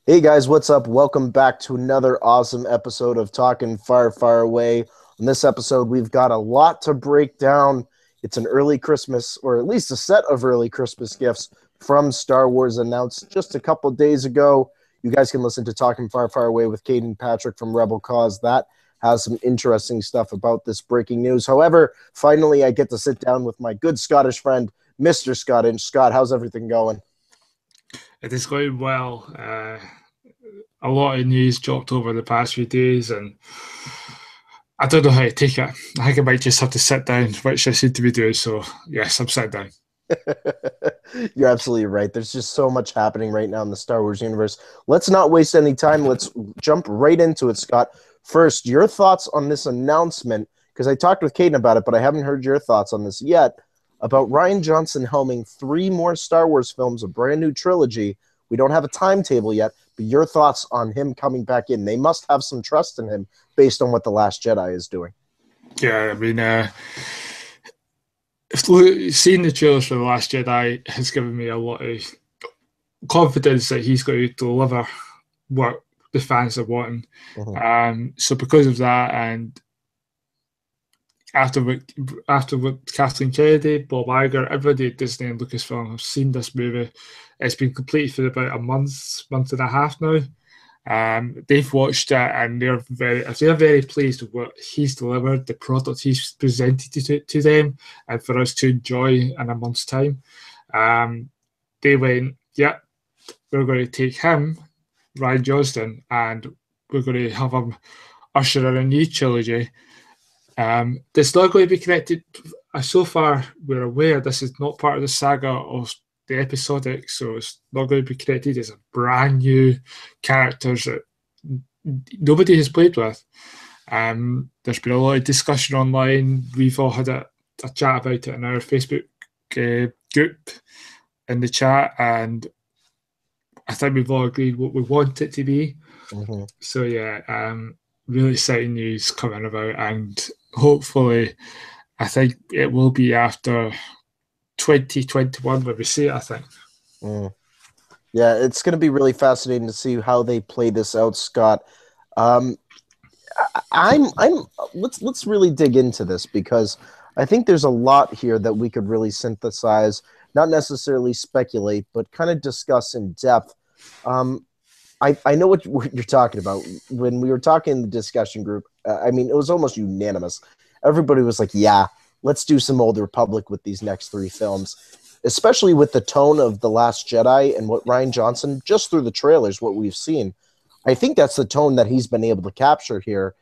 Hey guys, what's up? Welcome back to another awesome episode of Talkin Far Far Away. On this episode, we've got a lot to break down. It's an early Christmas, or at least a set of early Christmas gifts from Star Wars announced just a couple days ago. You guys can listen to Talkin Far Far Away with Caden Patrick from Rebel Cause. That has some interesting stuff about this breaking news. However, finally, I get to sit down with my good Scottish friend, Mr. Scottish. Scott, how's everything going? It is going well. A lot of news dropped over the past few days, and I don't know how to take it. I think I might just have to sit down, which I seem to be doing. So, yes, I'm sitting down. You're absolutely right. There's just so much happening right now in the Star Wars universe. Let's not waste any time. Let's jump right into it, Scott. First, your thoughts on this announcement, because I talked with Caden about it, but I haven't heard your thoughts on this yet, about Rian Johnson helming three more Star Wars films, a brand new trilogy. We don't have a timetable yet, but your thoughts on him coming back in. They must have some trust in him based on what The Last Jedi is doing. Yeah, I mean, seeing the trailers for The Last Jedi has given me a lot of confidence that he's going to deliver what the fans are wanting. Mhm. So, because of that, and after what Kathleen Kennedy, Bob Iger, everybody at Disney and Lucasfilm have seen this movie. It's been completed for about a month and a half now. They've watched it and they're very pleased with what he's delivered, the product he's presented to them, and for us to enjoy in a month's time. They went, yeah, we're going to take him, Ryan Johnston, and we're going to have him usher in a new trilogy. It's not going to be connected. So far, we're aware this is not part of the saga of the episodic, so it's not going to be connected. It's a brand new characters that nobody has played with. There's been a lot of discussion online. We've all had a chat about it in our Facebook group in the chat, and I think we've all agreed what we want it to be. Mhm. So yeah, really exciting news coming about, and hopefully, I think it will be after 2021 when we see it. I think. Mm. Yeah, it's going to be really fascinating to see how they play this out, Scott. Um, I'm. Let's really dig into this because I think there's a lot here that we could really synthesize, not necessarily speculate, but kind of discuss in depth. Um, I know what you're talking about. When we were talking in the discussion group, I mean, it was almost unanimous. Everybody was like, "Yeah, let's do some Old Republic with these next three films." Especially with the tone of The Last Jedi and what Rian Johnson, just through the trailers, what we've seen, I think that's the tone that he's been able to capture here.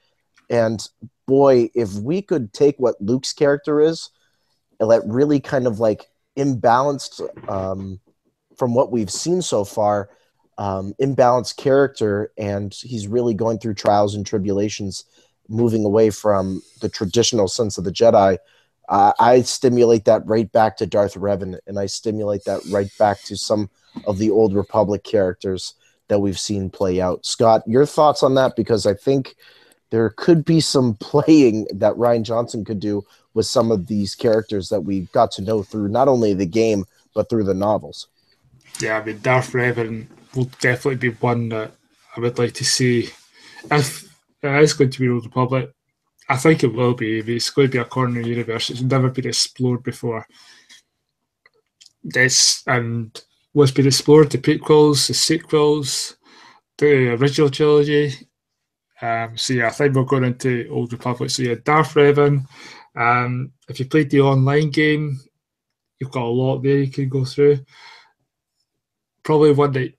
And boy, if we could take what Luke's character is and that really kind of like imbalanced from what we've seen so far, imbalanced character, and he's really going through trials and tribulations, moving away from the traditional sense of the Jedi. I stimulate that right back to Darth Revan, and I stimulate that right back to some of the old Republic characters that we've seen play out. Scott, your thoughts on that? Because I think there could be some playing that Rian Johnson could do with some of these characters that we got to know through not only the game but through the novels. Yeah, I mean, Darth Revan will definitely be one that I would like to see. If it is going to be Old Republic, I think it will be. It's going to be a corner universe. It's never been explored before. This and what's been explored: the prequels, the sequels, the original trilogy. So yeah, I think we're going into Old Republic. So yeah, Darth Revan. If you played the online game, you've got a lot there you can go through. Probably one that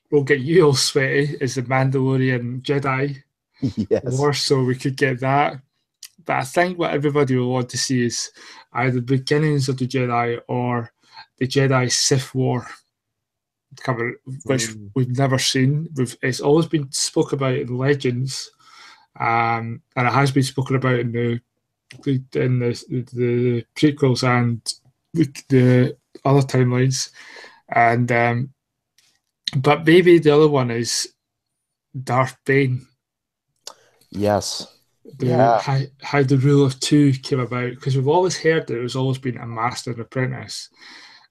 will get you all sweaty is the Mandalorian Jedi Yes. War, so we could get that. But I think what everybody will want to see is either the beginnings of the Jedi or the Jedi Sith War cover, which Mm. we've never seen. It's always been spoken about in Legends, and it has been spoken about in the prequels and the other timelines. And but maybe the other one is Darth Bane, Yes. the Yeah. how the rule of two came about, because we've always heard that there's always been a master and apprentice,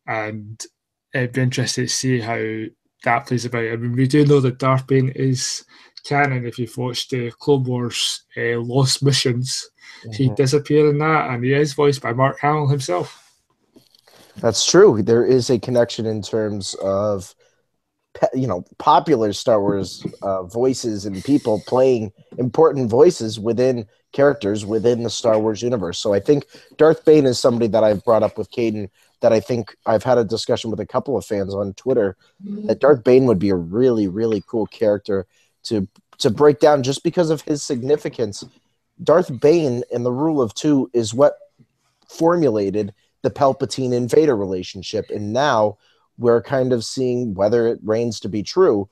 and it'd be interesting to see how that plays about. I mean, we do know that Darth Bane is canon. If you've watched the Clone Wars Lost Missions, he disappeared in that, and he is voiced by Mark Hamill himself. That's true. There is a connection in terms of, popular Star Wars voices and people playing important voices within characters within the Star Wars universe. So I think Darth Bane is somebody that I've brought up with Caden, that I think I've had a discussion with a couple of fans on Twitter, that Darth Bane would be a really, really cool character to break down just because of his significance. Darth Bane in the Rule of Two is what formulated the Palpatine and Vader relationship, and now we're kind of seeing whether it reigns to be true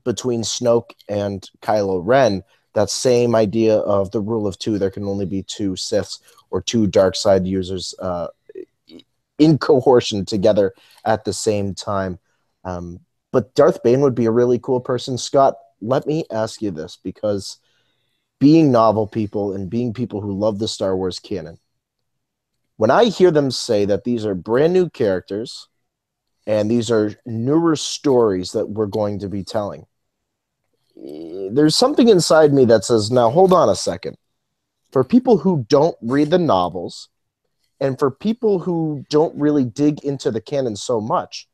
between Snoke and Kylo Ren. That same idea of the Rule of Two, there can only be two Siths or two dark side users in cohortion together at the same time. But Darth Bane would be a really cool person. Scott, let me ask you this, because being novel people and being people who love the Star Wars canon, when I hear them say that these are brand new characters and these are newer stories that we're going to be telling, there's something inside me that says, now hold on a second. For people who don't read the novels and for people who don't really dig into the canon so much,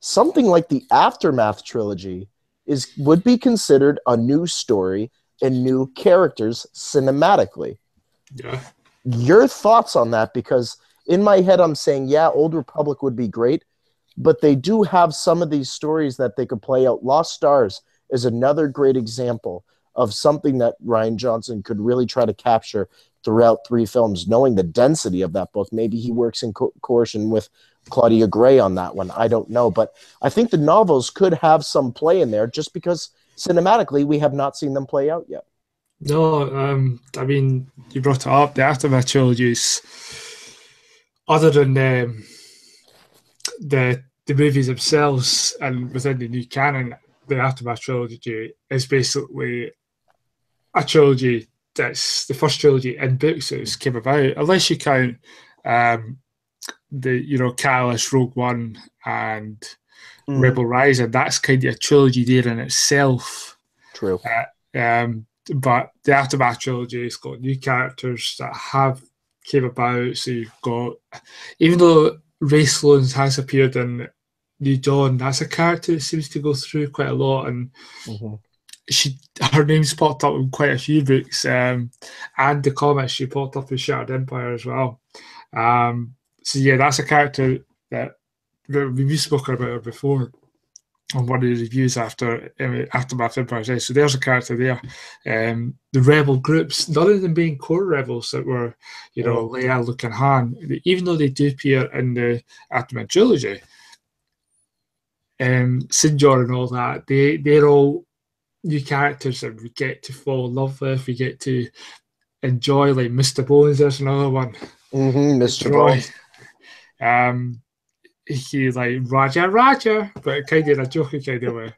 something like the Aftermath trilogy would be considered a new story and new characters cinematically. Yeah. Your thoughts on that? Because in my head, I'm saying, yeah, Old Republic would be great, but they do have some of these stories that they could play out. Lost Stars is another great example of something that Rian Johnson could really try to capture throughout 3 films, knowing the density of that book. Maybe he works in coercion with Claudia Gray on that one. I don't know. But I think the novels could have some play in there just because cinematically we have not seen them play out yet. No, I mean, you brought it up. The Aftermath trilogies, other than the movies themselves and within the new canon, the Aftermath trilogy is basically a trilogy that's the first trilogy in books that came about, unless you count the Catalyst, Rogue One, and Rebel Rising. That's kind of a trilogy there in itself. True. But the Aftermath trilogy has got new characters that have came about. So you've got, even though Ray Sloan has appeared in New Dawn, that's a character that seems to go through quite a lot, and her name's popped up in quite a few books, and the comics. She popped up in Shattered Empire as well. So yeah, that's a character that we've spoken about her before on one of the reviews after Aftermath Empire. So there's a character there. The rebel groups, none of them being core rebels that were, Leia, Luke, and Han, even though they do appear in the Aftermath trilogy, Sinjor and all that, they're all new characters that we get to fall in love with, we get to enjoy, like Mr. Bones, there's another one. Mr. Bones. He like Roger, but kind of in a joking kind of way.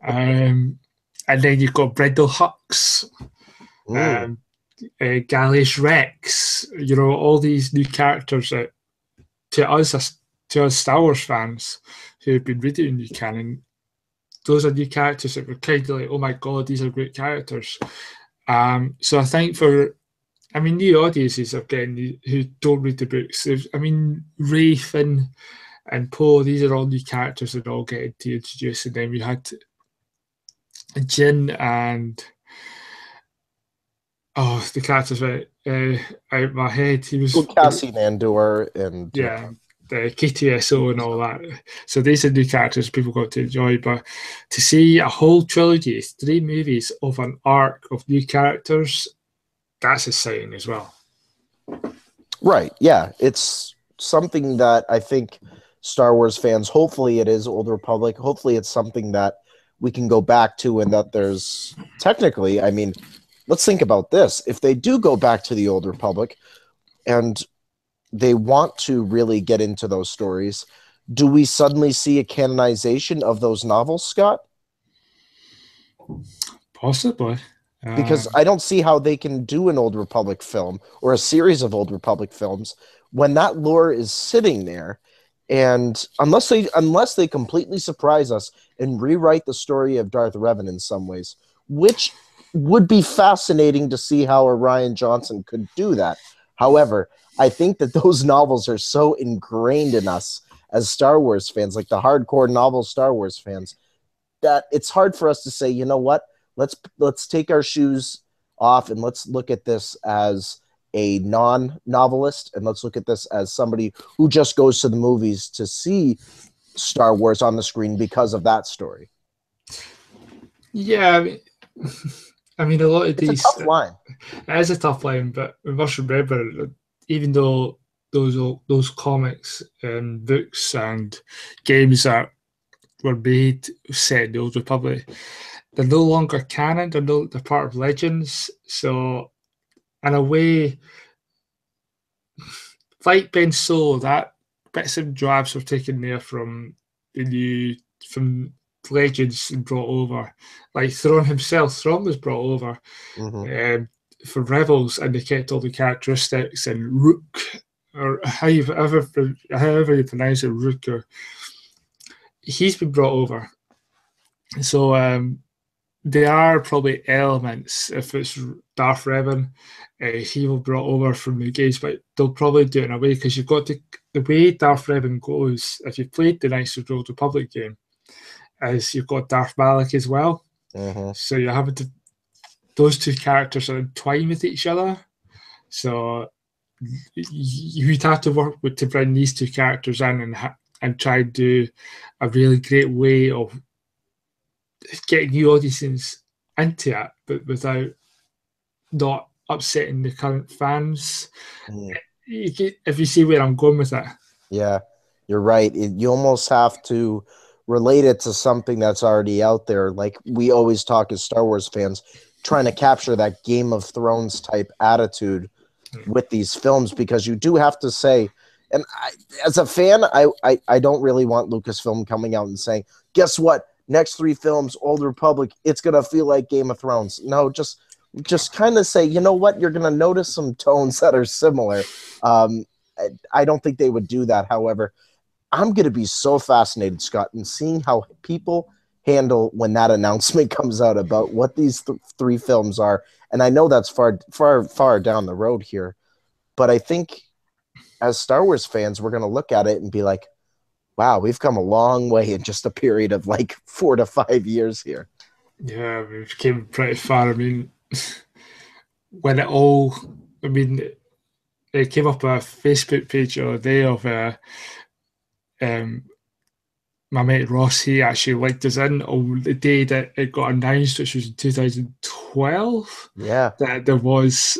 And then you've got Brendel Hux, Galish Rex, all these new characters that to us Star Wars fans who have been reading new canon, those are new characters that were kind of like, oh my god, these are great characters. So I think new audiences again who don't read the books. Ray, Finn, and Poe, these are all new characters that all get to introduce, and then we had Jin and the characters out of my head. He was Cassian Andor and the KTSO and all that. So these are new characters people got to enjoy, but to see a whole trilogy, 3 movies of an arc of new characters, that's exciting as well. Right, yeah. It's something that I think Star Wars fans, hopefully it is Old Republic, hopefully it's something that we can go back to, and that there's technically, let's think about this. If they do go back to the Old Republic and they want to really get into those stories, do we suddenly see a canonization of those novels, Scott? Possibly. Because I don't see how they can do an Old Republic film or a series of Old Republic films when that lore is sitting there And unless they completely surprise us and rewrite the story of Darth Revan in some ways, which would be fascinating to see how a Rian Johnson could do that. However, I think that those novels are so ingrained in us as Star Wars fans, like the hardcore novel Star Wars fans, that it's hard for us to say, you know what, let's take our shoes off and let's look at this as a non-novelist, and let's look at this as somebody who just goes to the movies to see Star Wars on the screen because of that story. Yeah, I mean, a lot of It's a these. tough line. It is a tough line, but we must remember that even though those comics and books and games that were made set in the Old Republic, they're no longer canon. They're part of legends. So in a way, like Ben Solo, that bits and drabs were taken there from legends and brought over. Like Thrawn himself, Thrawn was brought over for Rebels, and they kept all the characteristics. And Rook, or however you pronounce it, Rook, or he's been brought over. So there are probably elements, if it's Darth Revan, he will brought over from the games, but they'll probably do it in a way, because you've got the way Darth Revan goes, if you played the Knights of the Old Republic game, is you've got Darth Malak as well. So you're having to, those two characters are entwined with each other. So you'd have to work with to bring these two characters in and try and do a really great way of getting new audiences into it, but without not upsetting the current fans. If you see where I'm going with it. Yeah, you're right. You almost have to relate it to something that's already out there. Like we always talk as Star Wars fans, trying to capture that Game of Thrones type attitude with these films, because you do have to say, and as a fan, I don't really want Lucasfilm coming out and saying, guess what? Next 3 films, Old Republic, it's going to feel like Game of Thrones. No, just kind of say, you know what? You're going to notice some tones that are similar. I don't think they would do that. However, I'm going to be so fascinated, Scott, in seeing how people handle when that announcement comes out about what these 3 films are. And I know that's far down the road here, but I think as Star Wars fans, we're going to look at it and be like, wow, we've come a long way in just a period of like 4 to 5 years here. Yeah, we've came pretty far. I mean, when it all, I mean, it came up a Facebook page the other day of my mate Ross. He actually liked us in on the day that it got announced, which was in 2012. Yeah, that there was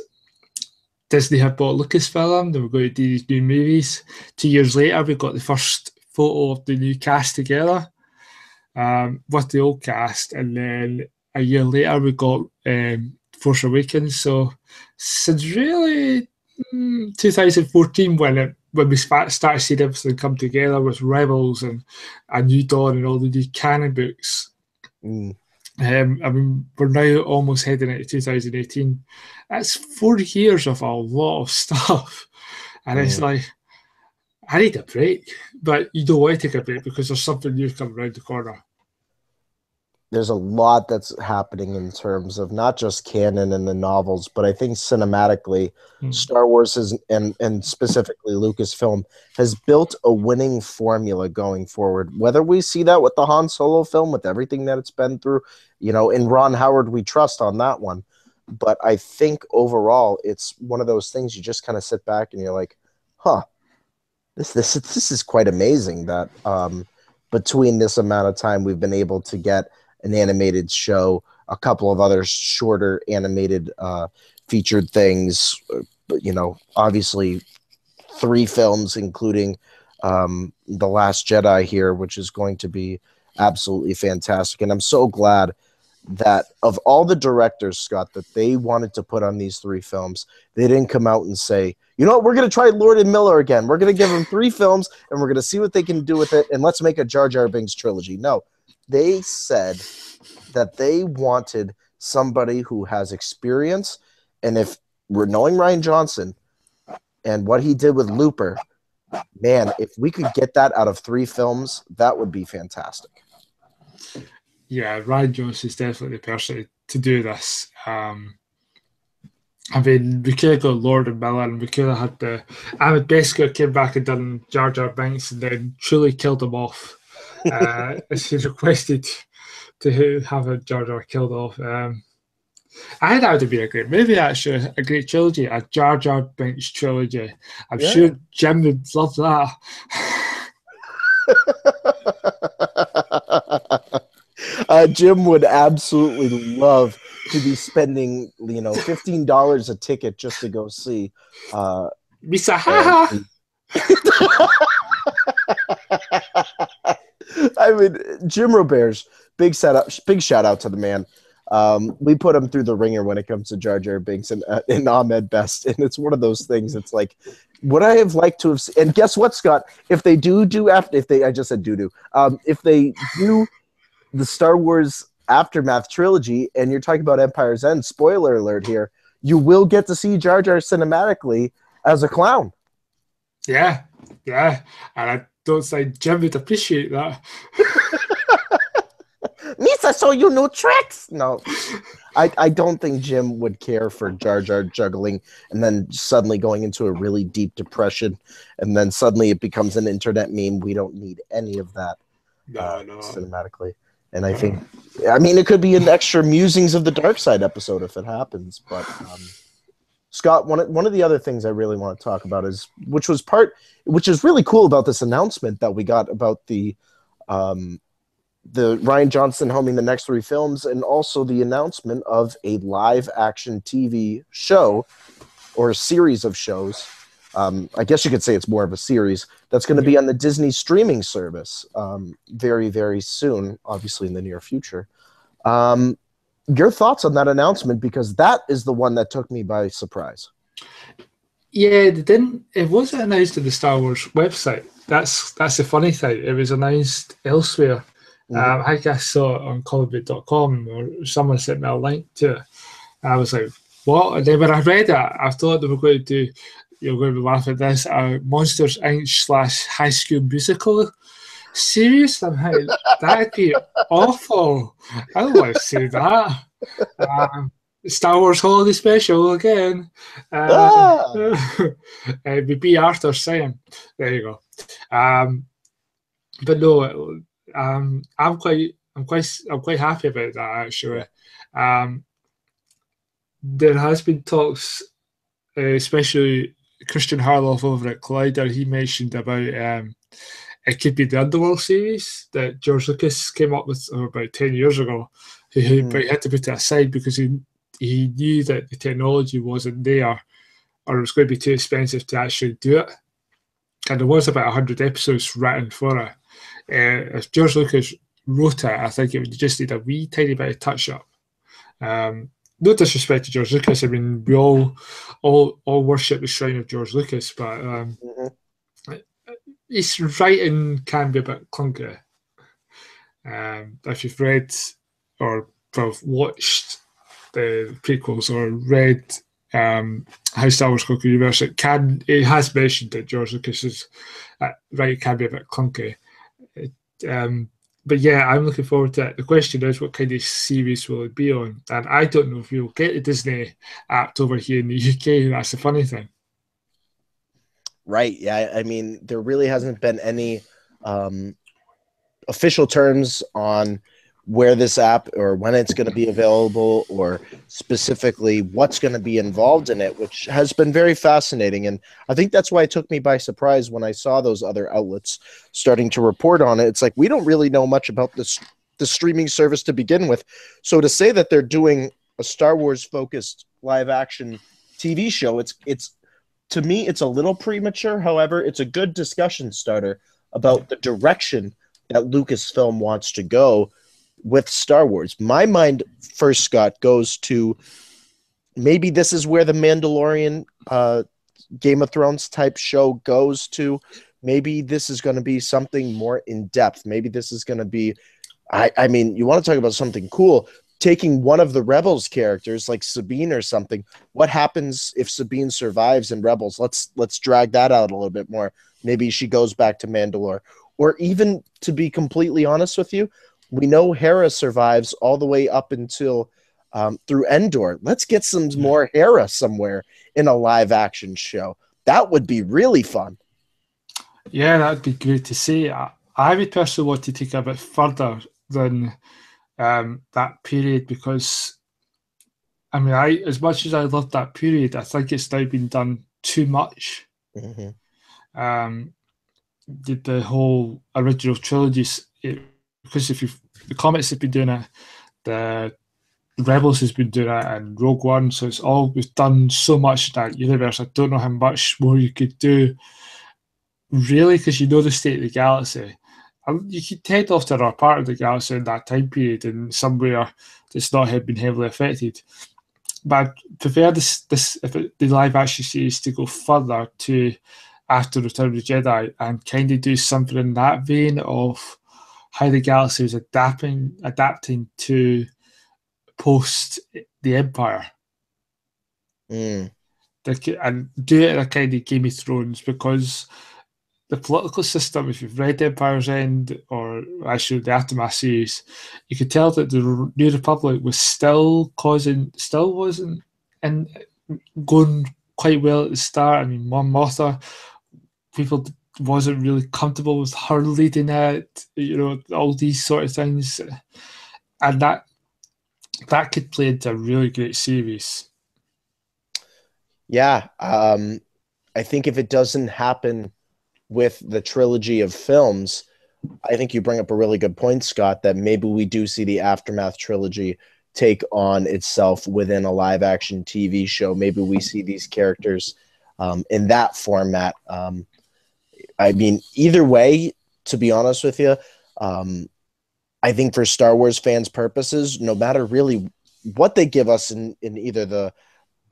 Disney had bought Lucasfilm. They were going to do these new movies. 2 years later, we got the first photo of the new cast together with the old cast, and then a year later we got Force Awakens. So since really 2014 when we started seeing everything come together with Rebels and A New Dawn and all the new canon books. I mean, we're now almost heading into 2018. That's 4 years of a lot of stuff, and it's like, I need a break, but you don't want to take a break because there's something new coming around the corner. There's a lot that's happening in terms of not just canon and the novels, but I think cinematically, Star Wars is, and specifically Lucasfilm, has built a winning formula going forward. Whether we see that with the Han Solo film, with everything that it's been through, you know, in Ron Howard, we trust on that one. But I think overall, it's one of those things you just kind of sit back and you're like, huh, this is quite amazing that between this amount of time we've been able to get an animated show, a couple of other shorter animated featured things, you know, obviously 3 films, including The Last Jedi here, which is going to be absolutely fantastic. And I'm so glad that of all the directors, Scott, that they wanted to put on these 3 films, they didn't come out and say, you know what, we're going to try Lord and Miller again. We're going to give them 3 films, and we're going to see what they can do with it, and let's make a Jar Jar Binks trilogy. No, they said that they wanted somebody who has experience, and if we're knowing Rian Johnson and what he did with Looper, man, if we could get that out of 3 films, that would be fantastic. Yeah, Rian Jones is definitely the person to do this. I mean, we could have got Lord and Miller, and we could have had the Ahmed Beskar came back and done Jar Jar Binks, and then truly killed him off as he requested to have a Jar Jar killed off. I think that would have been a great movie, actually, a great trilogy, a Jar Jar Binks trilogy. I'm sure Jim would love that. Jim would absolutely love to be spending, $15 a ticket just to go see Misa Haha. I mean, Jim Roberts, big shout out to the man. We put him through the ringer when it comes to Jar Jar Binks and Ahmed Best, and it's one of those things. It's like, would I have liked to have? And guess what, Scott? If they I just said doo-doo. If they do the Star Wars Aftermath trilogy, and you're talking about Empire's End, spoiler alert here, you will get to see Jar Jar cinematically as a clown. Yeah, and I don't think Jim would appreciate that. Misa, so you know tricks? No, I don't think Jim would care for Jar Jar juggling and then suddenly going into a really deep depression, and then suddenly it becomes an internet meme. We don't need any of that cinematically. And I think, it could be an extra Musings of the Dark Side episode if it happens. But Scott, one of the other things I really want to talk about is, which is really cool about this announcement that we got about the Rian Johnson helming the next 3 films, and also the announcement of a live action TV show or a series of shows. I guess you could say it's more of a series that's going to be on the Disney streaming service very, very soon, obviously in the near future. Your thoughts on that announcement, because that is the one that took me by surprise. Yeah, it wasn't announced on the Star Wars website. That's the funny thing. It was announced elsewhere. I think I saw it on collinwood.com, or someone sent me a link to it. I was like, what? And then when I read it, I thought they were going to do, you're going to laugh at this, Monsters Inc. / High School Musical series. I'm like, that'd be awful. I don't want to see that. Star Wars Holiday Special again. With B. Arthur saying, there you go. But no, I'm quite happy about that, actually. There has been talks, especially Christian Harloff over at Collider. He mentioned about it could be the Underworld series that George Lucas came up with about 10 years ago. But he had to put it aside because he knew that the technology wasn't there, or it was going to be too expensive to actually do it. And there was about 100 episodes written for it. If George Lucas wrote it, I think it would just need a wee tiny bit of touch-up. No disrespect to George Lucas. I mean, we all worship the shrine of George Lucas, but his writing can be a bit clunky. If you've read or watched the prequels or read How Star Wars Conquered the Universe, it has mentioned that George Lucas's writing can be a bit clunky. But yeah, I'm looking forward to it. The question is, what kind of series will it be on? And I don't know if we'll get the Disney app over here in the UK. That's the funny thing. Right. Yeah. I mean, there really hasn't been any official terms on where this app or when it's going to be available, or specifically what's going to be involved in it, which has been very fascinating. And I think that's why it took me by surprise when I saw those other outlets starting to report on it. It's like, we don't really know much about the streaming service to begin with. So to say that they're doing a Star Wars focused live action TV show, it's to me, it's a little premature. However, it's a good discussion starter about the direction that Lucasfilm wants to go with Star Wars. My mind first, Scott, goes to maybe this is where the Mandalorian Game of Thrones type show goes to. Maybe this is going to be something more in depth. Maybe this is going to be, I mean, you want to talk about something cool. taking one of the Rebels characters like Sabine or something. What happens if Sabine survives in Rebels? Let's drag that out a little bit more. Maybe she goes back to Mandalore. Or even, to be completely honest with you, we know Hera survives all the way up until through Endor. Let's get some more Hera somewhere in a live action show. That would be really fun. Yeah, that'd be great to see. I would personally want to take it a bit further than that period, because I mean, as much as I loved that period, I think it's now been done too much. Mm-hmm. The whole original trilogies, because if the comics have been doing it, the Rebels has been doing it, and Rogue One, so it's always done so much in that universe. I don't know how much more you could do, really, because you know the state of the galaxy. You could head off to another part of the galaxy in that time period and somewhere that's not been heavily affected. But I prefer the live action series to go further to after Return of the Jedi and kind of do something in that vein of how the galaxy was adapting to post the Empire. Mm. And do it in a kind of Game of Thrones, because the political system, if you've read Empire's End or actually the Aftermath series, you could tell that the New Republic was still wasn't in, going quite well at the start. I mean, Mon Mothma, people wasn't really comfortable with her leading it, all these sort of things. And that could play into a really great series. Yeah. I think if it doesn't happen with the trilogy of films, I think you bring up a really good point, Scott, that maybe we do see the Aftermath trilogy take on itself within a live action TV show. Maybe we see these characters in that format. I mean, either way, to be honest with you, I think for Star Wars fans' purposes, no matter really what they give us in either the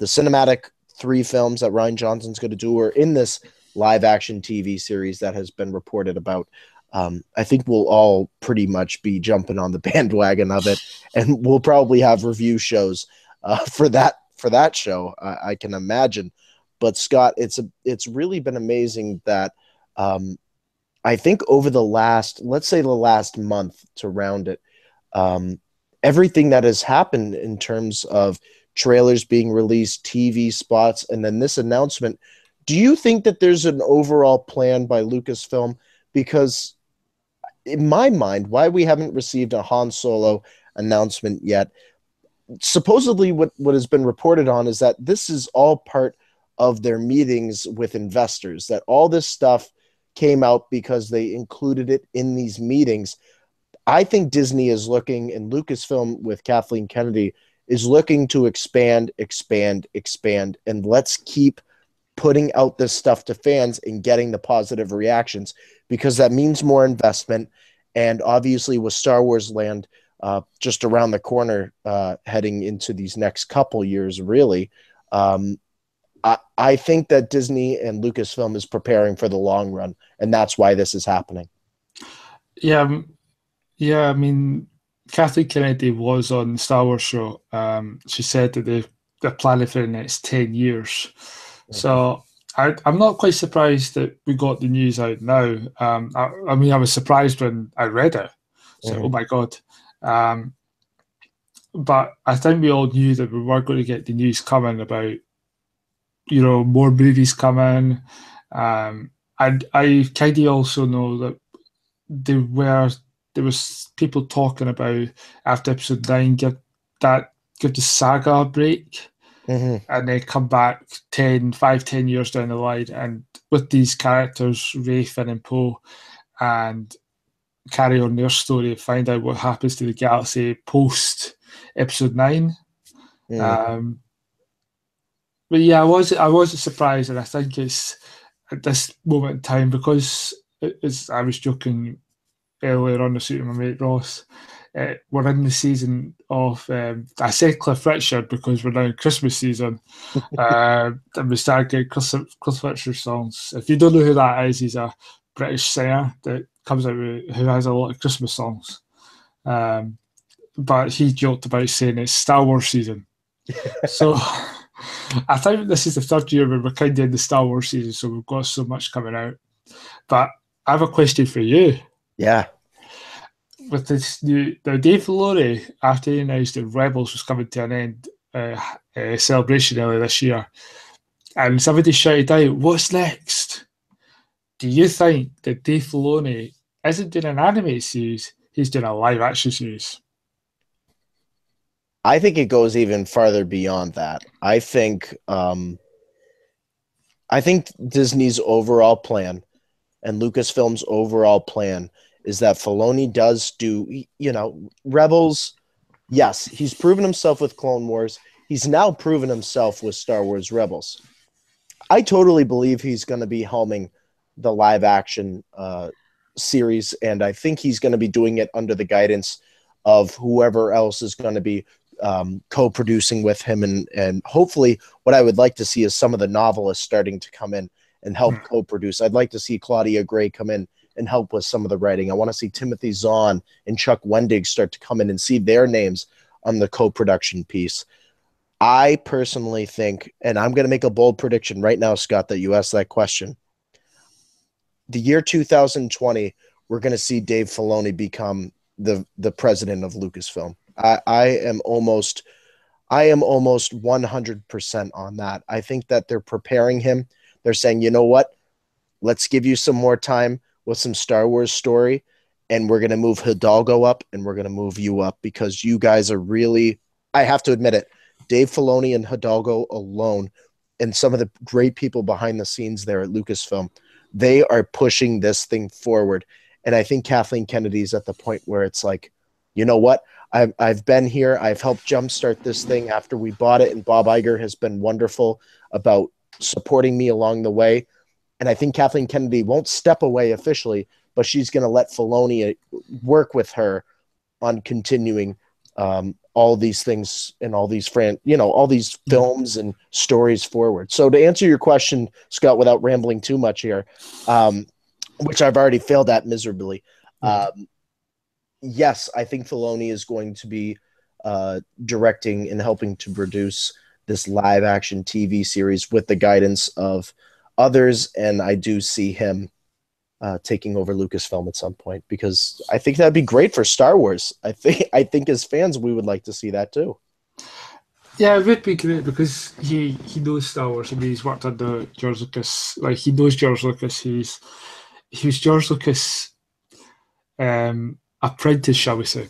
cinematic 3 films that Rian Johnson's going to do or in this live action TV series that has been reported about, I think we'll all pretty much be jumping on the bandwagon of it, and we'll probably have review shows for that show. I can imagine. But Scott, it's really been amazing that I think over the last month to round it, everything that has happened in terms of trailers being released, TV spots, and then this announcement. Do you think that there's an overall plan by Lucasfilm? Because in my mind, why we haven't received a Han Solo announcement yet, supposedly what has been reported on is that this is all part of their meetings with investors, that all this stuff came out because they included it in these meetings. I think Disney is looking, and Lucasfilm with Kathleen Kennedy is looking to expand, and let's keep putting out this stuff to fans and getting the positive reactions, because that means more investment. And obviously with Star Wars Land just around the corner, heading into these next couple years, really, I think that Disney and Lucasfilm is preparing for the long run, and that's why this is happening. Yeah, I mean, Kathleen Kennedy was on the Star Wars show. She said that they're planning for the next 10 years. So I'm not quite surprised that we got the news out now. I mean, I was surprised when I read it. So, oh my God. But I think we all knew that we were going to get the news coming about, more movies coming. And I kind of also know that there was people talking about after episode 9, give the saga a break. And then come back 10 years down the line, and with these characters, Rey, Finn, and Poe, and carry on their story, find out what happens to the galaxy post episode 9. But yeah, I wasn't surprised, and I think it's at this moment in time, because as I was joking earlier on the suit of my mate Ross, we're in the season of I said Cliff Richard because we're now in Christmas season, and we start getting Cliff Richard songs. If you don't know who that is, he's a British singer that comes out who has a lot of Christmas songs. but he joked about saying it's Star Wars season. So I think this is the third year where we're kind of in the Star Wars season, so we've got so much coming out. But I have a question for you. Yeah. With this new now, Dave Filoni, after he announced that Rebels was coming to an end, celebration earlier this year, and somebody shouted out, "What's next?" Do you think that Dave Filoni isn't doing an animated series? He's doing a live action series. I think it goes even farther beyond that. I think Disney's overall plan and Lucasfilm's overall plan is that Filoni does do, Rebels. Yes, he's proven himself with Clone Wars. He's now proven himself with Star Wars Rebels. I totally believe he's going to be helming the live action series, and I think he's going to be doing it under the guidance of whoever else is going to be co-producing with him, and hopefully what I would like to see is some of the novelists starting to come in and help co-produce. I'd like to see Claudia Gray come in and help with some of the writing. I want to see Timothy Zahn and Chuck Wendig start to come in and see their names on the co-production piece. I personally think, and I'm going to make a bold prediction right now, Scott, that you asked that question. The year 2020, we're going to see Dave Filoni become the president of Lucasfilm. I am almost 100% on that. I think that they're preparing him. They're saying, you know what? Let's give you some more time with some Star Wars story, and we're going to move Hidalgo up, and we're going to move you up because you guys are really, I have to admit it, Dave Filoni and Hidalgo alone, and some of the great people behind the scenes there at Lucasfilm, they are pushing this thing forward. And I think Kathleen Kennedy's at the point where it's like, you know what? I've been here. I've helped jumpstart this thing after we bought it, and Bob Iger has been wonderful about supporting me along the way. And I think Kathleen Kennedy won't step away officially, but she's going to let Filoni work with her on continuing all these things and all these all these films and stories forward. So to answer your question, Scott, without rambling too much here, which I've already failed at miserably. Yes, I think Filoni is going to be directing and helping to produce this live action TV series with the guidance of others. And I do see him taking over Lucasfilm at some point, because I think that'd be great for Star Wars. I think as fans, we would like to see that too. Yeah, it would be great because he knows Star Wars. I mean, he's worked under George Lucas. Like, he knows George Lucas. He was George Lucas' apprentice, shall we say?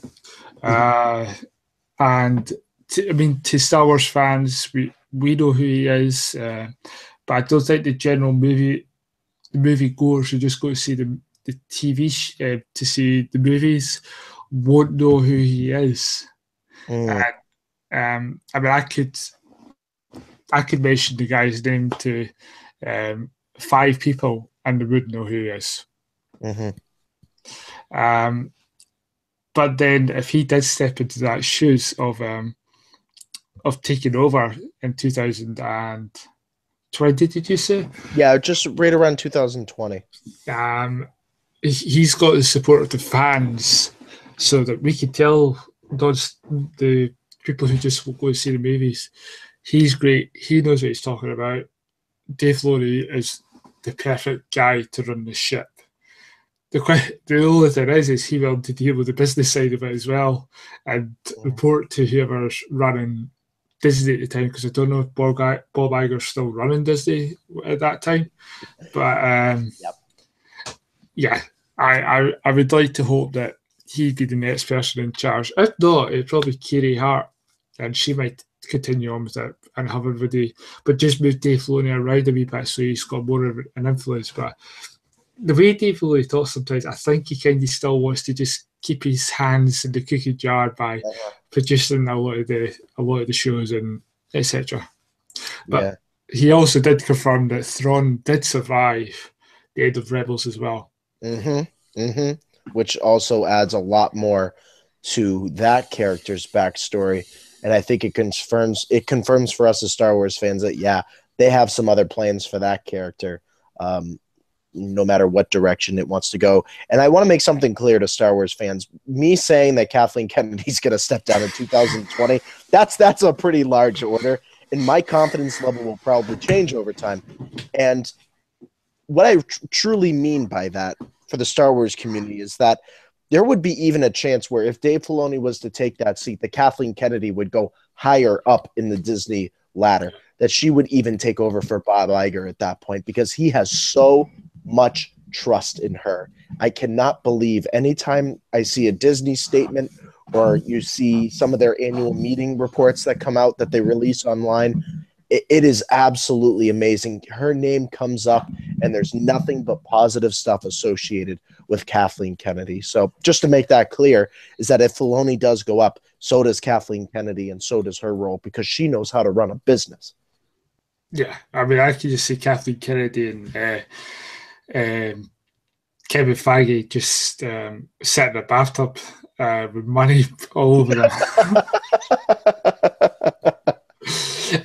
And to Star Wars fans, we know who he is, but I don't think the general movie goers who just go to see the TV to see the movies won't know who he is. And I mean, I could mention the guy's name to 5 people and they wouldn't know who he is. But then if he did step into that shoes of taking over in 2020, did you say? Yeah, just right around 2020. He's got the support of the fans, so that we can tell those the people who just go to see the movies, he's great. He knows what he's talking about. Dave Filoni is the perfect guy to run the ship. The only thing is he will to deal with the business side of it as well and report to whoever's running Disney at the time, because I don't know if Bob Iger's still running Disney at that time. But yeah, I would like to hope that he'd be the next person in charge. If not, it'd probably Katie Hart, and she might continue on with it and have everybody, but just move Dave Filoni around a wee bit so he's got more of an influence. But the way Dave Filoni talks sometimes, I think he kind of still wants to just keep his hands in the cookie jar by producing a lot of the shows and etc. But he also did confirm that Thrawn did survive the end of Rebels as well. Which also adds a lot more to that character's backstory. And I think it confirms for us as Star Wars fans that, they have some other plans for that character. no matter what direction it wants to go. And I want to make something clear to Star Wars fans. Me saying that Kathleen Kennedy's going to step down in 2020, that's a pretty large order, and my confidence level will probably change over time. And what I truly mean by that for the Star Wars community is that there would be even a chance where if Dave Filoni was to take that seat, that Kathleen Kennedy would go higher up in the Disney ladder, that she would even take over for Bob Iger at that point, because he has so much trust in her. I cannot believe anytime I see a Disney statement or you see some of their annual meeting reports that come out that they release online, it is absolutely amazing. Her name comes up, and there's nothing but positive stuff associated with Kathleen Kennedy. So just to make that clear, is that if Filoni does go up, so does Kathleen Kennedy, and so does her role, because she knows how to run a business. Yeah, I mean, I can just see Kathleen Kennedy and Kevin Feige just sat in a bathtub with money all over them.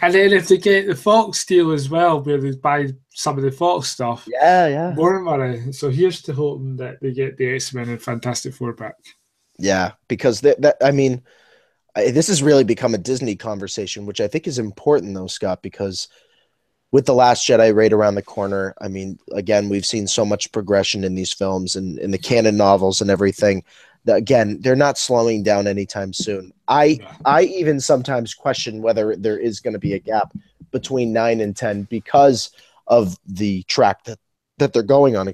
And then if they get the Fox deal as well, where they buy some of the Fox stuff, more money. So here's to hoping that they get the X-Men and Fantastic Four back. Yeah, because I mean, this has really become a Disney conversation, which I think is important, though, Scott, because with The Last Jedi right around the corner, I mean, again, we've seen so much progression in these films and in the canon novels and everything. Again, they're not slowing down anytime soon. I even sometimes question whether there is going to be a gap between 9 and 10 because of the track that they're going on,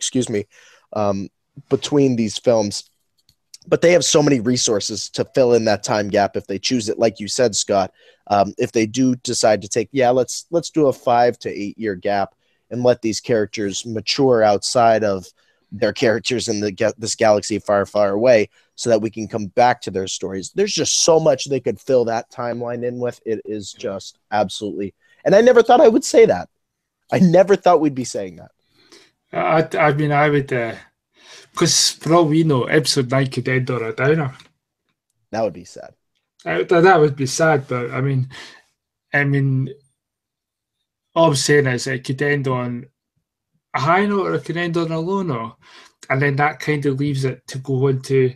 between these films. But they have so many resources to fill in that time gap if they choose it, like you said, Scott. If they do decide to take, let's do a 5 to 8 year gap and let these characters mature outside of their characters in this galaxy far, far away, so that we can come back to their stories. There's just so much they could fill that timeline in with. It is just absolutely. And I never thought I would say that. I never thought we'd be saying that. I mean, I would, because for all we know, episode 9 could end on a downer. That would be sad. That would be sad, but I mean, all I'm saying is it could end on a high note or it could end on a low note, and then that kind of leaves it to go into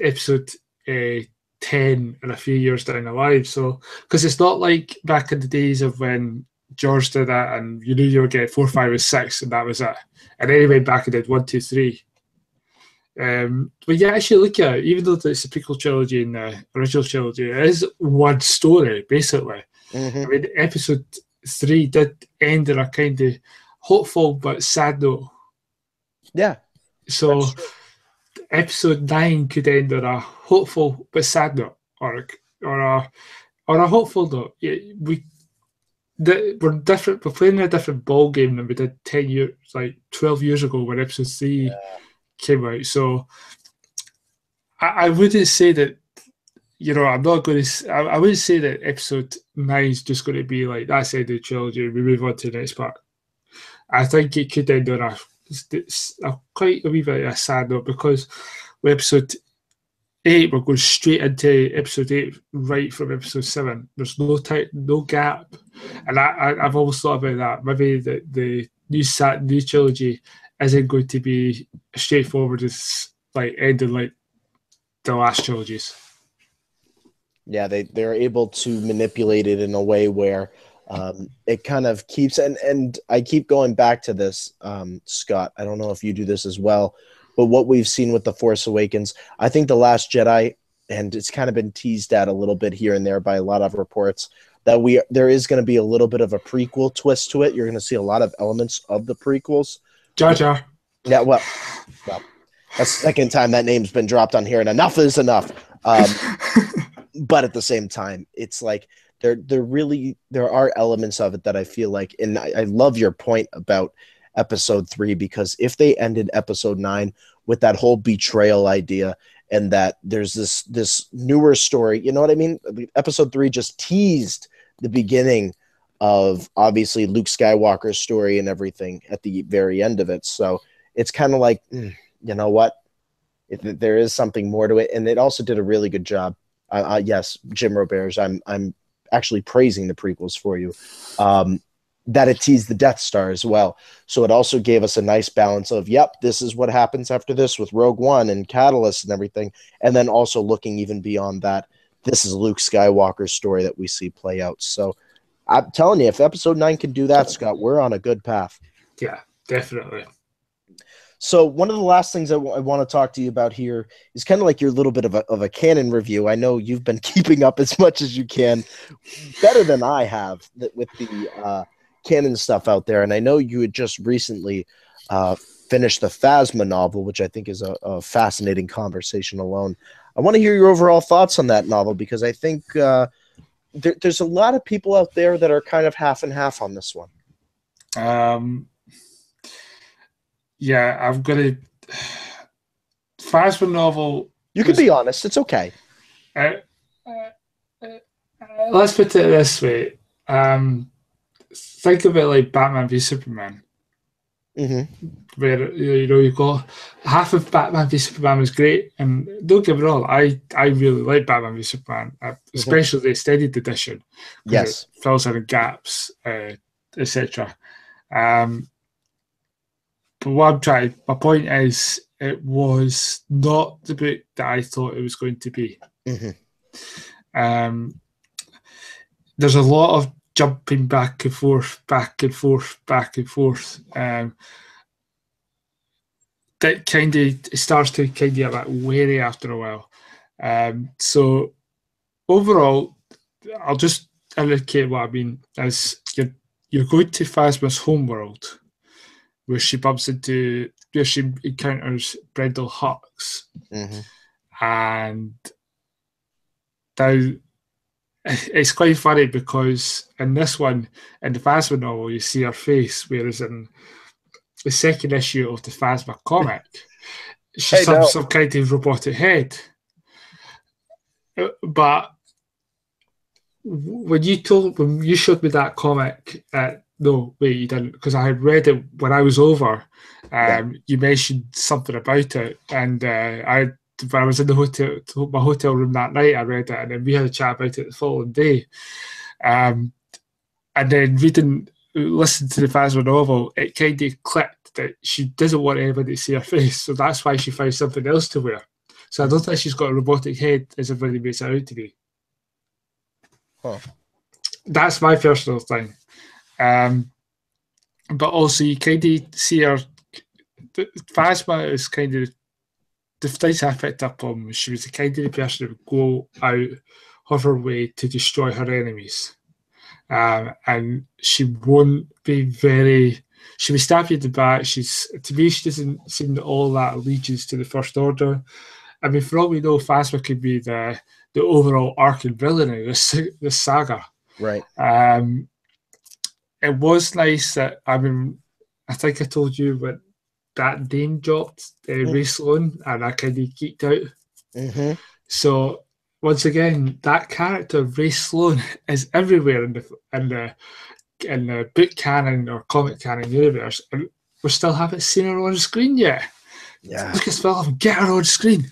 episode 10 in a few years down the line. So, because it's not like back in the days of when George did that and you knew you would get 4, 5, and 6, and that was it. And then he went back and did 1, 2, 3. But yeah, actually look at it, even though it's a prequel trilogy and the original trilogy, it is one story, basically. Mm-hmm. I mean, episode 3 did end on a kind of hopeful but sad note. Yeah. So episode 9 could end on a hopeful but sad note, or a hopeful note. Yeah, we're different. We're playing a different ball game than we did 10 years, like 12 years ago, when episode 3 came out. So I wouldn't say that. I'm not going to. I wouldn't say that episode 9 is just going to be like that's the end of the trilogy. We move on to the next part. I think it could end on a quite a wee bit of a sad note, because with episode 8, we're going straight into episode 8 right from episode 7. There's no time, no gap, and I've always thought about that. Maybe the new trilogy isn't going to be as straightforward as like ending like the last trilogies. Yeah, they're able to manipulate it in a way where it kind of keeps, and I keep going back to this, Scott. I don't know if you do this as well, but what we've seen with The Force Awakens, I think The Last Jedi, and it's kind of been teased at a little bit here and there by a lot of reports, that there is going to be a little bit of a prequel twist to it. You're going to see a lot of elements of the prequels. Jar Jar. Yeah, well, that's the second time that name's been dropped on here, and enough is enough. But at the same time, it's like there are elements of it that I feel like, and I love your point about episode 3, because if they ended episode 9 with that whole betrayal idea, and that there's this newer story, you know what I mean? Episode 3 just teased the beginning of obviously Luke Skywalker's story and everything at the very end of it. So it's kind of like, you know what? There is something more to it, and it also did a really good job. Yes, Jim Roberge, I'm actually praising the prequels for you. that it teased the Death Star as well. So it also gave us a nice balance of, yep, this is what happens after this with Rogue One and Catalyst and everything. And then also looking even beyond that, this is Luke Skywalker's story that we see play out. So I'm telling you, if Episode 9 can do that, Scott, we're on a good path. Yeah, definitely. So one of the last things I want to talk to you about here is kind of like your little bit of a canon review. I know you've been keeping up as much as you can, better than I have, with the canon stuff out there. And I know you had just recently finished the Phasma novel, which I think is a fascinating conversation alone. I want to hear your overall thoughts on that novel, because I think there's a lot of people out there that are kind of half and half on this one. Yeah, I've got a Phasma novel. You can be honest. It's okay. Let's put it this way. Think of it like Batman v Superman. Where you got half of Batman v Superman was great, and don't get me wrong, I really like Batman v Superman, especially the extended edition. Yes, it fills in gaps, etc. But my point is, it was not the book that I thought it was going to be. There's a lot of jumping back and forth, back and forth, back and forth. That kind of starts to kind of get a bit wary after a while. So overall, I'll just indicate what I mean. As you're going to Phasma's homeworld, where she encounters Brendel Hux, and now it's quite funny because in this one, in the Phasma novel, you see her face, whereas in the second issue of the Phasma comic, she's some kind of robotic head. But when you showed me that comic, no, wait, you didn't, because I had read it when I was over. You mentioned something about it, and when I was in my hotel room that night, I read it, and then we had a chat about it the following day. And then listening to the Phasma novel, it kind of clicked that she doesn't want anybody to see her face, so that's why she found something else to wear. So I don't think she's got a robotic head as everybody makes it out to be. That's my personal thing. But also, you kind of see her. Phasma is kind of the things I picked up on. She was the kind of the person who would go out of her way to destroy her enemies, and she won't be very. She would stab you in the back. To me, she doesn't seem all that allegiance to the First Order. I mean, for all we know, Phasma could be the overall arc and villain of this saga. Right. It was nice that, I think I told you when that name dropped, Ray Sloan, and I kind of geeked out. So once again, that character, Ray Sloan, is everywhere in the book canon or comic canon universe, and we still haven't seen her on screen yet. Yeah. Lucasfilm, get her on screen.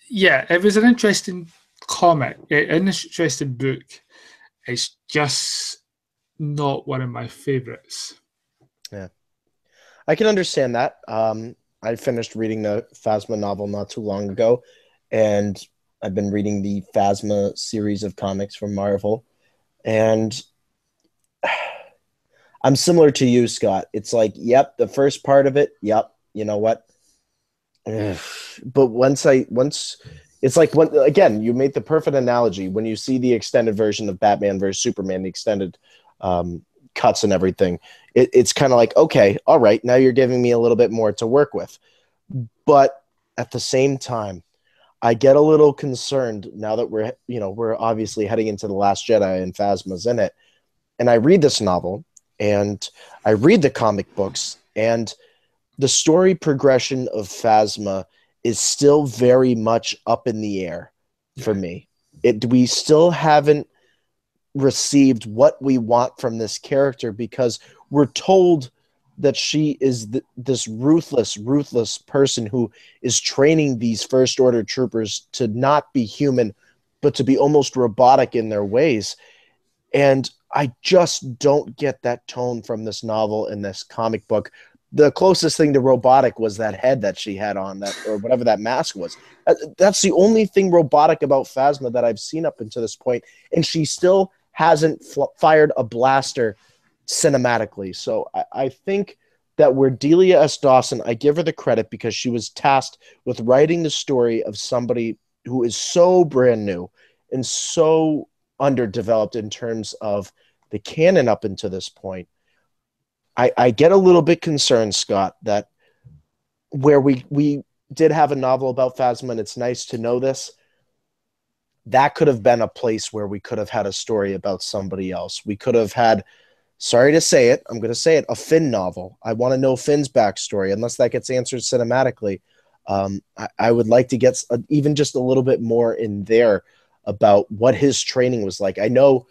Yeah, it was an interesting comic, an interesting book. It's just not one of my favorites. Yeah, I can understand that. I finished reading the Phasma novel not too long ago, and I've been reading the Phasma series of comics from Marvel, and I'm similar to you, Scott. It's like, yep, the first part of it, yep, you know what? But once it's like, again, you made the perfect analogy. When you see the extended version of Batman versus Superman, the extended cuts and everything, it's kind of like, okay, all right, now you're giving me a little bit more to work with. But at the same time, I get a little concerned now that we're obviously heading into The Last Jedi and Phasma's in it. And I read this novel and I read the comic books, and the story progression of Phasma is still very much up in the air for me. We still haven't received what we want from this character, because we're told that she is this ruthless person who is training these First Order troopers to not be human, but to be almost robotic in their ways. And I just don't get that tone from this novel and this comic book. The closest thing to robotic was that head that she had on, that, or whatever that mask was. That's the only thing robotic about Phasma that I've seen up until this point, and she still hasn't fired a blaster cinematically. So I think that where Delia S. Dawson, I give her the credit because she was tasked with writing the story of somebody who is so brand new and so underdeveloped in terms of the canon up until this point. I get a little bit concerned, Scott, that where we did have a novel about Phasma, and it's nice to know this, that could have been a place where we could have had a story about somebody else. We could have had, sorry to say it, I'm going to say it, a Finn novel. I want to know Finn's backstory, unless that gets answered cinematically. I would like to get even just a little bit more in there about what his training was like. I know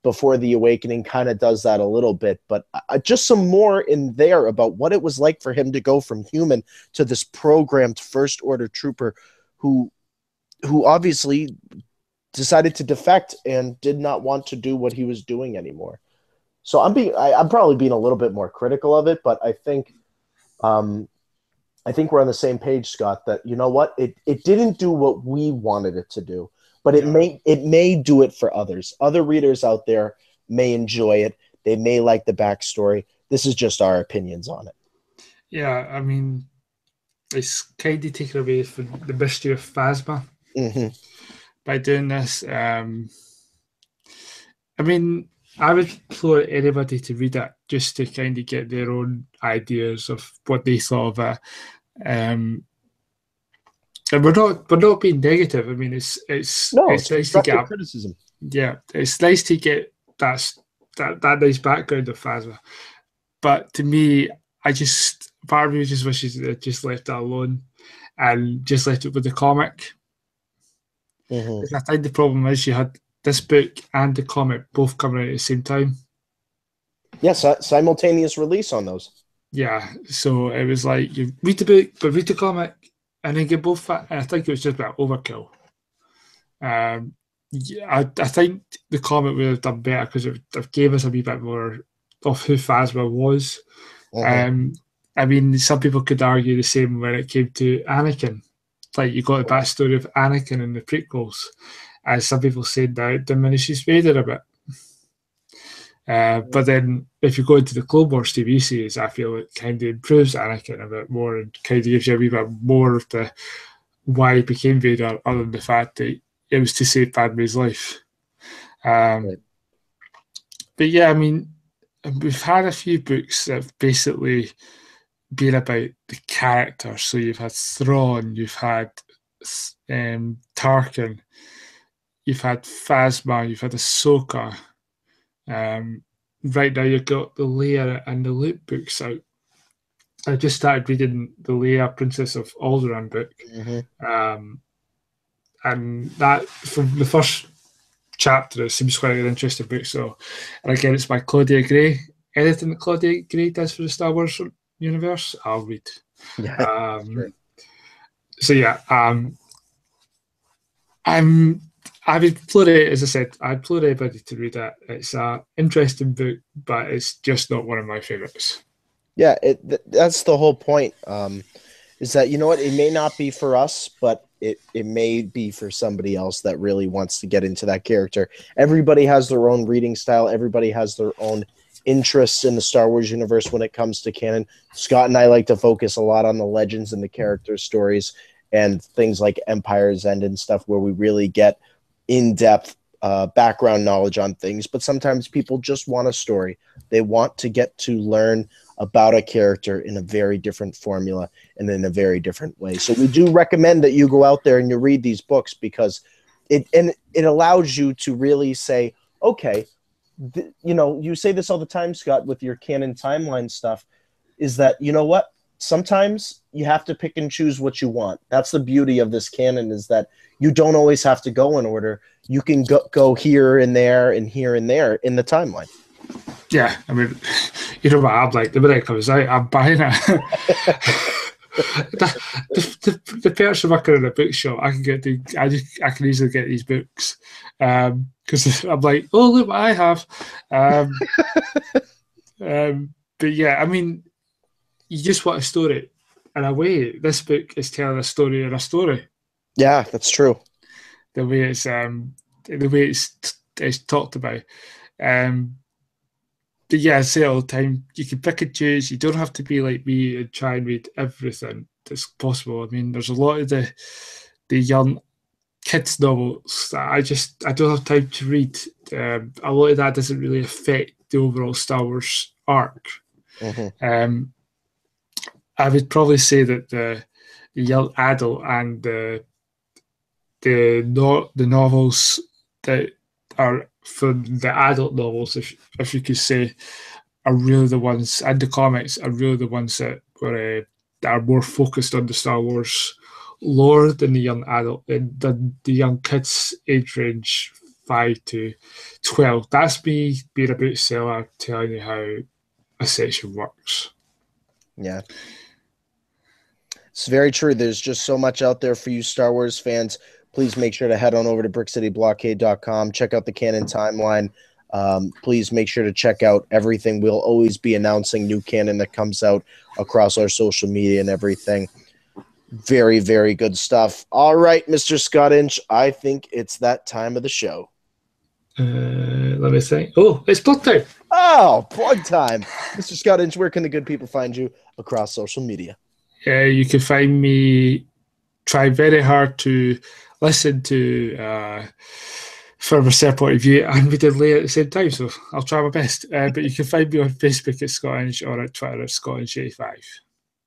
Before the Awakening kind of does that a little bit, but just some more in there about what it was like for him to go from human to this programmed First Order trooper who obviously decided to defect and did not want to do what he was doing anymore. So I'm probably being a little bit more critical of it, but I think we're on the same page, Scott, that, you know what, it didn't do what we wanted it to do, but it may do it for others. Other readers out there may enjoy it. They may like the backstory. This is just our opinions on it. Yeah, I mean, it's kind of taken away from the mystery of Phasma by doing this. I mean, I would implore anybody to read it just to kind of get their own ideas of what they thought of it. And we're not being negative. I mean, it's nice to get criticism. Yeah, it's nice to get that nice background of Phasma. But to me, part of me just wishes they just left that alone and just left it with the comic. I think the problem is you had this book and the comic both coming out at the same time. Yes, simultaneous release on those. Yeah, so it was like you read the book, but read the comic, and then get both. And I think it was just about overkill. I think the comic would have done better because it gave us a wee bit more of who Phasma was. I mean, some people could argue the same when it came to Anakin. Like, you got the backstory of Anakin in the prequels, as some people said that diminishes Vader a bit. But then if you go into the Clone Wars TV series, I feel it kind of improves Anakin a bit more and kind of gives you a wee bit more of the why he became Vader, other than the fact that it was to save Padme's life. But yeah, I mean, we've had a few books that have basically been about the characters. So you've had Thrawn, you've had Tarkin, you've had Phasma, you've had Ahsoka. Right now you've got the Leia and the Luke books out. I just started reading the Leia Princess of Alderaan book. And that, from the first chapter, it seems quite an interesting book. So, and again, it's by Claudia Gray. Anything that Claudia Gray does for the Star Wars universe, I'll read. Yeah, so yeah, I would implore it, as I said, I implore everybody to read it. It's an interesting book, but it's just not one of my favorites. Yeah, that's the whole point. Is that, you know what, it may not be for us, but it may be for somebody else that really wants to get into that character. Everybody has their own reading style. Everybody has their own interests in the Star Wars universe when it comes to canon. Scott and I like to focus a lot on the legends and the character stories and things like Empire's End and stuff, where we really get in-depth background knowledge on things. But sometimes people just want a story. They want to get to learn about a character in a very different formula and in a very different way. So we do recommend that you go out there and you read these books, because it allows you to really say, okay, you say this all the time, Scott, with your canon timeline stuff, is that, you know what, sometimes you have to pick and choose what you want. That's the beauty of this canon, is that you don't always have to go in order. You can go here and there and here and there in the timeline. Yeah, I mean, you know what I'm like. The minute it comes out, I'm buying it. the perks of working in a bookshop, I can easily get these books because I'm like, oh look what I have. But yeah, I mean, you just want a story. In a way, this book is telling a story in a story. Yeah, that's true. The way it's talked about. But yeah, I say all the time, you can pick and choose. You don't have to be like me and try and read everything that's possible. I mean, there's a lot of the young kids novels that I don't have time to read. A lot of that doesn't really affect the overall Star Wars arc. Mm-hmm. I would probably say that the young adult and the novels that are from the adult novels, if you could say, are really the ones, and the comics are really the ones that are more focused on the Star Wars lore than the young adult, than the young kids age range 5 to 12. That's me being a bookseller telling you how a section works. Yeah. It's very true. There's just so much out there for you Star Wars fans. Please make sure to head on over to brickcityblockade.com. Check out the canon timeline. Please make sure to check out everything. We'll always be announcing new canon that comes out across our social media and everything. Very, very good stuff. All right, Mr. Scott Inch, I think it's that time of the show. Let me think. Oh, it's plug time. Oh, plug time. Mr. Scott Inch, where can the good people find you across social media? You can find me, try very hard to listen to from a separate point of view and we did lay at the same time, so I'll try my best. But you can find me on Facebook at Scottish or at Twitter at Scottish85.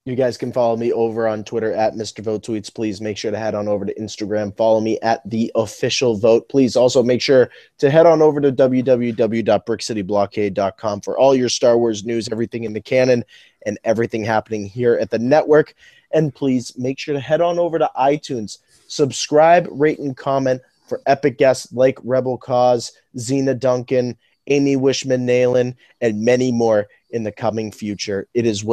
You guys can follow me over on Twitter at Mr. Vote Tweets. Please make sure to head on over to Instagram. Follow me at The Official Vote. Please also make sure to head on over to www.brickcityblockade.com for all your Star Wars news, everything in the canon, and everything happening here at the network. And please make sure to head on over to iTunes. Subscribe, rate, and comment for epic guests like Rebel Cause, Xena Duncan, Amy Wishman-Nayland, and many more in the coming future. It is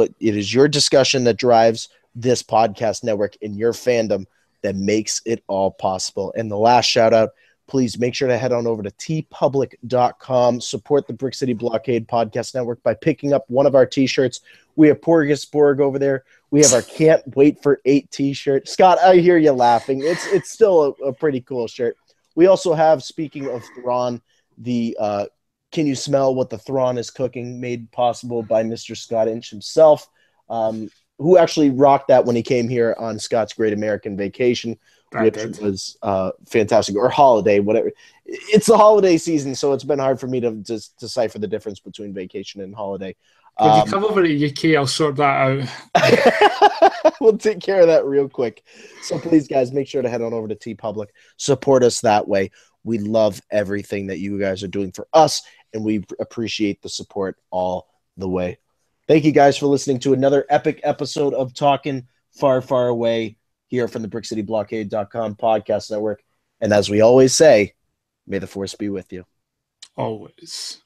your discussion that drives this podcast network and your fandom that makes it all possible. And the last shout out, please make sure to head on over to tpublic.com. Support the Brick City Blockade Podcast Network by picking up one of our t-shirts. We have Porgus Borg over there. We have our Can't Wait for 8 t-shirt. Scott, I hear you laughing. It's still a pretty cool shirt. We also have, speaking of Thrawn, the Can You Smell What the Thrawn is Cooking, made possible by Mr. Scott Inch himself, who actually rocked that when he came here on Scott's Great American Vacation, which was fantastic, or holiday, whatever. It's the holiday season, so it's been hard for me to decipher the difference between vacation and holiday. When you come over to the UK, I'll sort that out. We'll take care of that real quick. So please, guys, make sure to head on over to TeePublic. Support us that way. We love everything that you guys are doing for us, and we appreciate the support all the way. Thank you guys for listening to another epic episode of Talkin Far Far Away here from the BrickCityBlockade.com podcast network. And as we always say, may the force be with you. always.